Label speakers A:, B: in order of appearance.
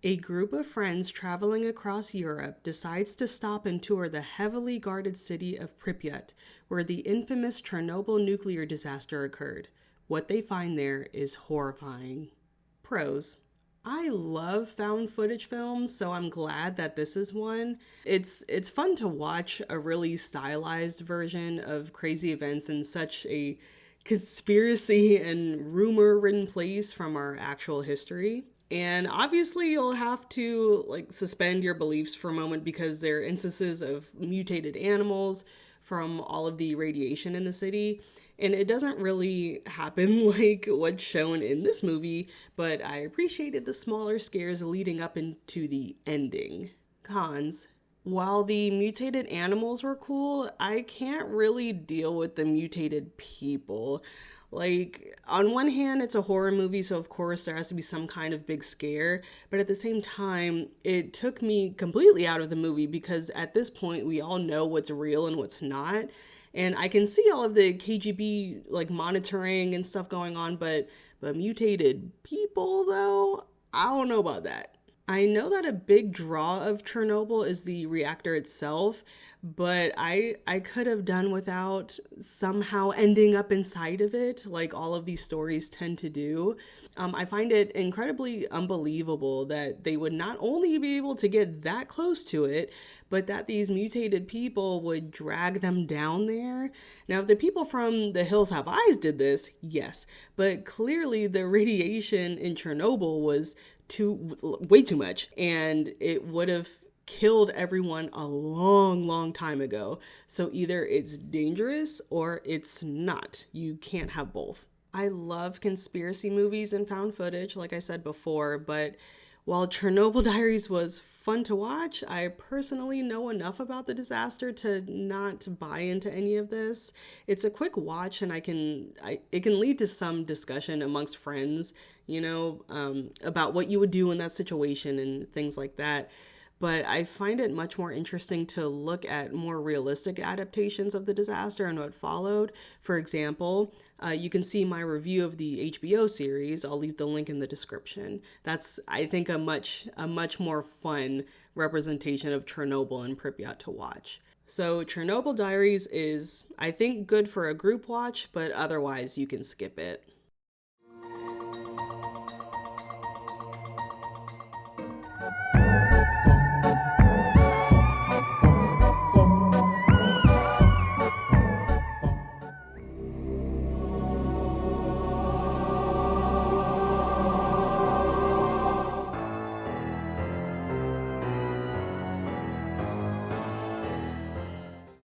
A: A group of friends traveling across Europe decides to stop and tour the heavily guarded city of Pripyat, where the infamous Chernobyl nuclear disaster occurred. What they find there is horrifying. Pros. I love found footage films, so I'm glad that this is one. It's fun to watch a really stylized version of crazy events in such a conspiracy and rumor ridden place from our actual history. And obviously, you'll have to suspend your beliefs for a moment because there are instances of mutated animals from all of the radiation in the city. And it doesn't really happen like what's shown in this movie, but I appreciated the smaller scares leading up into the ending. Cons. While the mutated animals were cool, I can't really deal with the mutated people. On one hand, it's a horror movie, so of course there has to be some kind of big scare. But at the same time, it took me completely out of the movie because at this point, we all know what's real and what's not. And I can see all of the KGB monitoring and stuff going on, but mutated people though, I don't know about that. I know that a big draw of Chernobyl is the reactor itself, but I could have done without somehow ending up inside of it, like all of these stories tend to do. I find it incredibly unbelievable that they would not only be able to get that close to it, but that these mutated people would drag them down there. Now, if the people from The Hills Have Eyes did this, yes, but clearly the radiation in Chernobyl was way too much, and it would have killed everyone a long time ago. So either it's dangerous or it's not. You can't have both. I love conspiracy movies and found footage, like I said before, but while Chernobyl Diaries was fun to watch, I personally know enough about the disaster to not buy into any of this. It's a quick watch, and it can lead to some discussion amongst friends, about what you would do in that situation and things like that. But I find it much more interesting to look at more realistic adaptations of the disaster and what followed. For example, you can see my review of the HBO series. I'll leave the link in the description. That's, I think, a much more fun representation of Chernobyl and Pripyat to watch. So Chernobyl Diaries is, I think, good for a group watch, but otherwise you can skip it.